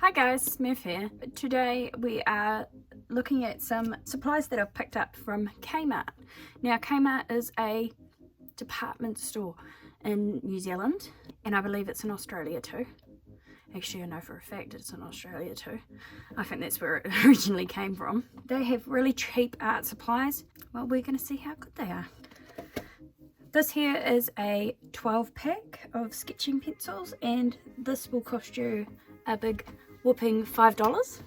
Hi guys, Smurf here. Today we are looking at some supplies that I've picked up from Kmart. Now Kmart is a department store in New Zealand and I believe it's in Australia too. Actually I know for a fact it's in Australia too. I think that's where it originally came from. They have really cheap art supplies. Well, we're going to see how good they are. This here is a 12 pack of sketching pencils and this will cost you a big whopping $5.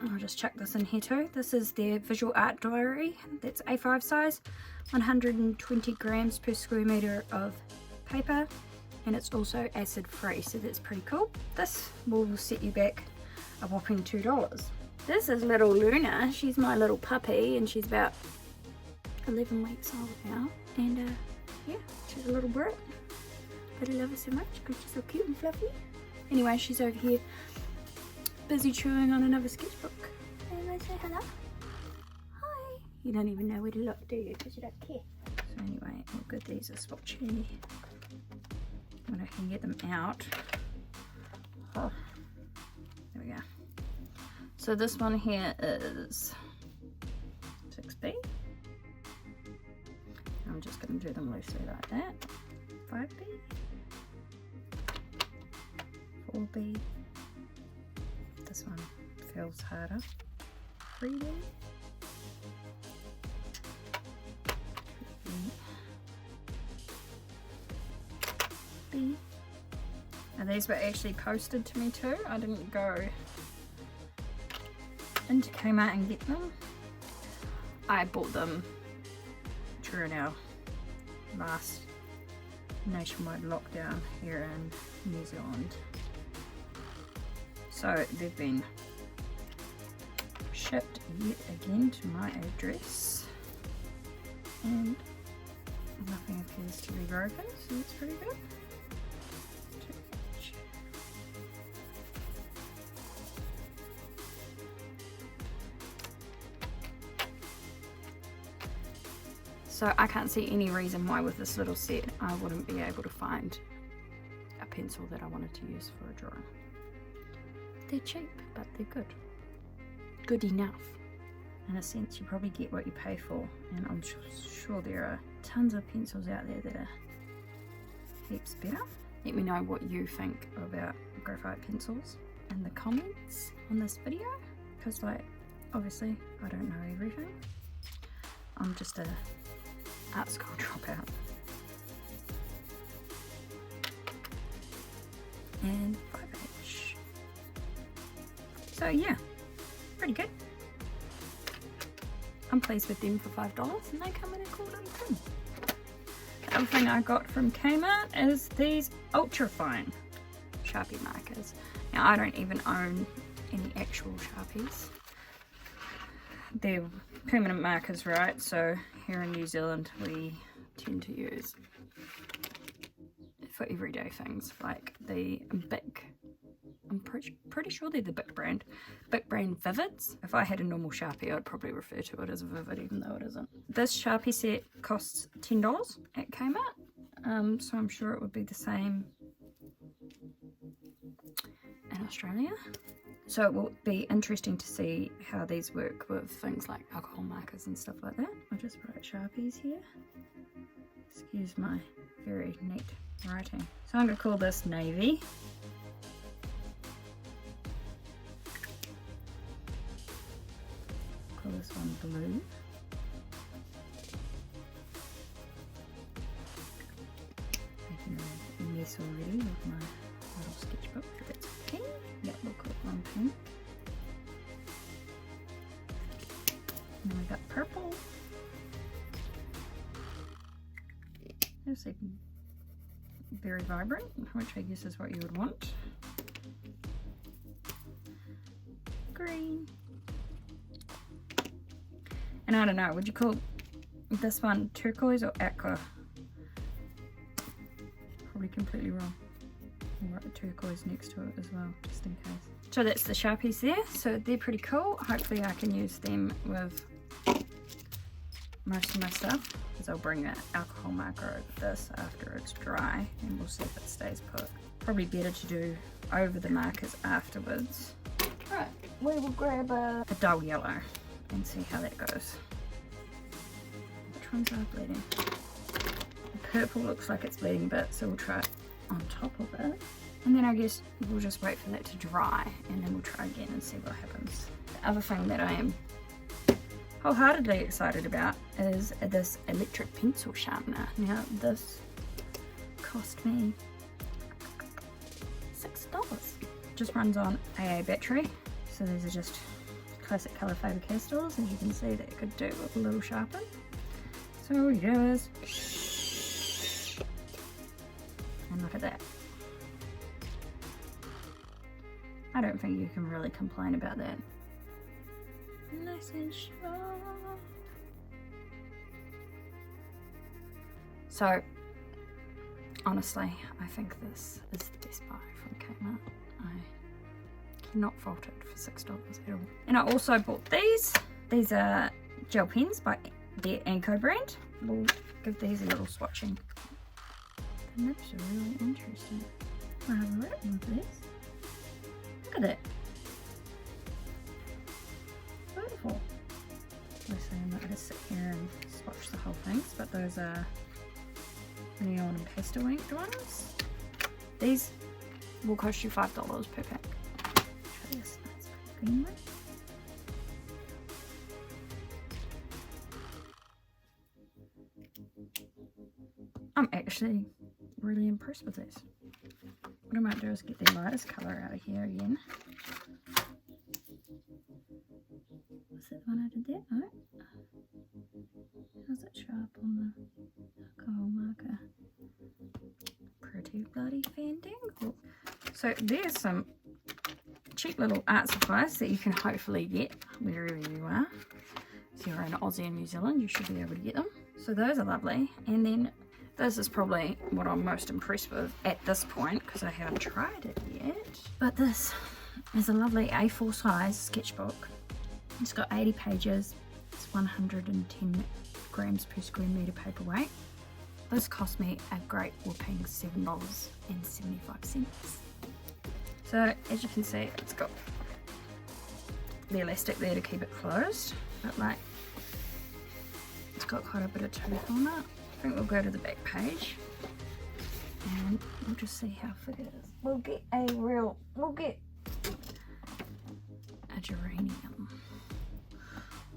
I'll just chuck this in here too. This is their visual art diary. That's A5 size, 120 grams per square meter of paper, and it's also acid free, so that's pretty cool. This will set you back a whopping $2. This is little Luna. She's my little puppy and she's about 11 weeks old now, and yeah, she's a little Brit, but I love her so much because she's so cute and fluffy. Anyway, she's over here busy chewing on another sketchbook. Anyone say hello? Hi. You don't even know where to look, do you? Because you don't care. So anyway, we'll give these a swatchy when I can get them out. Oh, there we go. So this one here is 6B. I'm just going to do them loosely like that. 5B. 4B. This one feels harder. 3B. B. And these were actually posted to me too. I didn't go into Kmart and get them. I bought them during our last nationwide lockdown here in New Zealand. So they've been shipped yet again to my address and nothing appears to be broken, so that's pretty good. So I can't see any reason why with this little set I wouldn't be able to find a pencil that I wanted to use for a drawing. They're cheap, but they're good. Good enough. In a sense, you probably get what you pay for, and I'm sure there are tons of pencils out there that are heaps better. Let me know what you think about graphite pencils in the comments on this video, because like, obviously, I don't know everything. I'm just a art school dropout. And 5H. So yeah, pretty good. I'm pleased with them for $5 and they come in a cool little tin. The other thing I got from Kmart is these ultra fine Sharpie markers. Now I don't even own any actual Sharpies. They're permanent markers, right? So here in New Zealand we tend to use for everyday things like the Bic. I'm pretty sure they're the Bic brand Vivids. If I had a normal Sharpie I'd probably refer to it as a Vivid even though it isn't. This Sharpie set costs $10 at Kmart, so I'm sure it would be the same in Australia. So it will be interesting to see how these work with things like alcohol markers and stuff like that. I'll just write Sharpies here. Excuse my very neat writing. So I'm going to call this Navy. Call this one Blue. Making a mess already with my little sketchbook, but that's okay. Yep, we'll call it one pink. And then we got purple. There's a very vibrant, which I guess is what you would want. Green. And I don't know, would you call this one turquoise or aqua? Probably completely wrong. I'll write the turquoise next to it as well, just in case. So that's the Sharpies there, so they're pretty cool. Hopefully I can use them with most of my stuff, because I'll bring that alcohol marker over this after it's dry and we'll see if it stays put. Probably better to do over the markers afterwards. Right, we will grab a dull yellow and see how that goes. Which ones are bleeding? The purple looks like it's bleeding a bit, so we'll try it on top of it. And then I guess we'll just wait for that to dry and then we'll try again and see what happens. The other thing that I am wholeheartedly excited about is this electric pencil sharpener. Now this cost me $6. Just runs on AA battery. So these are just classic colour Faber-Castells, as you can see that it could do with a little sharpen. So all you do is and look at that. I don't think you can really complain about that. Nice and sharp. So, honestly, I think this is the best buy from Kmart. I cannot fault it for $6 at all. And I also bought these. These are gel pens by the Anko brand. We'll give these a little swatching. The nips are really interesting. I have written with this. Look at that. Beautiful. Obviously I'm not going to sit here and swatch the whole things, but those are neon and pastel inked ones. These will cost you $5 per pack. Try this. That's pretty green one. I'm actually really impressed with this. What I might do is get the lightest colour out of here again. Was that the one I did there? No. How's it sharp on the alcohol marker? Pretty bloody fandangle. So there's some cheap little art supplies that you can hopefully get wherever you are. If you're in Aussie and New Zealand, you should be able to get them. So those are lovely. And then this is probably what I'm most impressed with at this point because I haven't tried it yet. But this is a lovely A4 size sketchbook. It's got 80 pages. It's 110 grams per square metre paperweight. This cost me a great whopping $7.75. So as you can see, it's got the elastic there to keep it closed, but like it's got quite a bit of tooth on it. I think we'll go to the back page and we'll just see how thick it is. We'll get a geranium.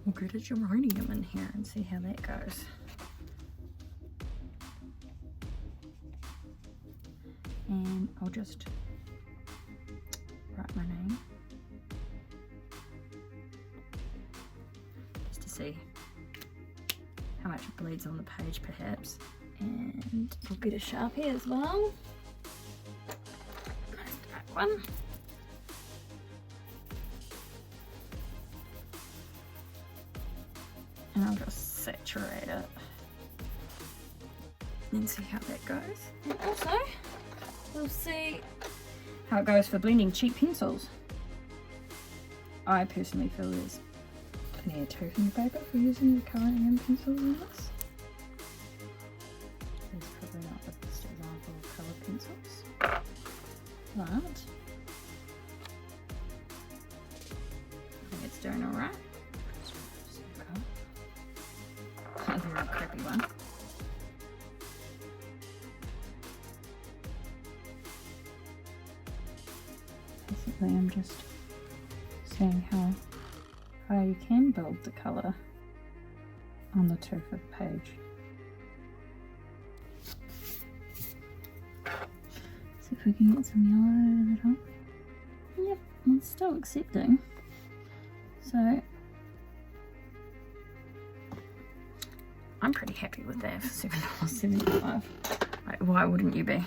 We'll get a geranium in here and see how that goes. And I'll just write my name just to see how much it bleeds on the page perhaps. And we'll get a Sharpie as well. Nice dark one. And I'll just saturate it and see how that goes. And also, we'll see how it goes for blending cheap pencils. I personally feel there's plenty of tooth in the paper for using the colouring in pencils in this. There's probably not the best example of coloured pencils, but I think it's doing alright. A very crappy one. Basically, I'm just seeing how high you can build the colour on the tooth of the page. See if we can get some yellow over the top. Yep, it's still accepting. So I'm pretty happy with that for $7.75. Like, why wouldn't you be? It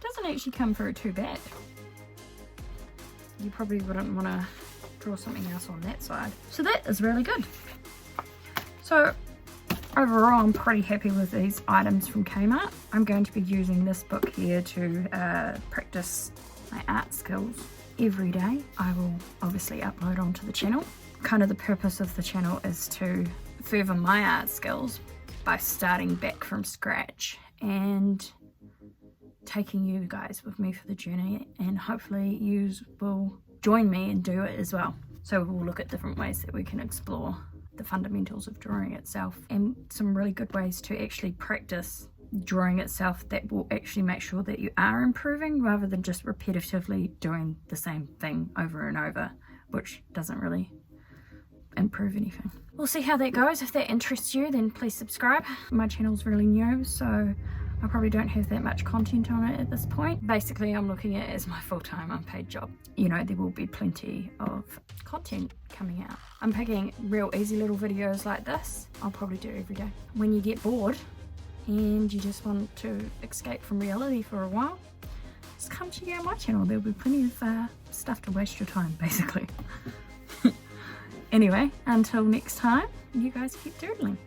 doesn't actually come through too bad. You probably wouldn't want to draw something else on that side. So that is really good. So overall, I'm pretty happy with these items from Kmart. I'm going to be using this book here to practice my art skills every day. I will obviously upload onto the channel. Kind of the purpose of the channel is to further my art skills by starting back from scratch and taking you guys with me for the journey, and hopefully you will join me and do it as well. So we'll look at different ways that we can explore the fundamentals of drawing itself, and some really good ways to actually practice drawing itself that will actually make sure that you are improving rather than just repetitively doing the same thing over and over, which doesn't really improve anything. We'll see how that goes. If that interests you, then please subscribe. My channel's really new, so I probably don't have that much content on it at this point. Basically, I'm looking at it as my full-time unpaid job. You know, there will be plenty of content coming out. I'm picking real easy little videos like this. I'll probably do every day. When you get bored and you just want to escape from reality for a while, just come check out my channel. There'll be plenty of stuff to waste your time, basically. Anyway, until next time, you guys keep doodling.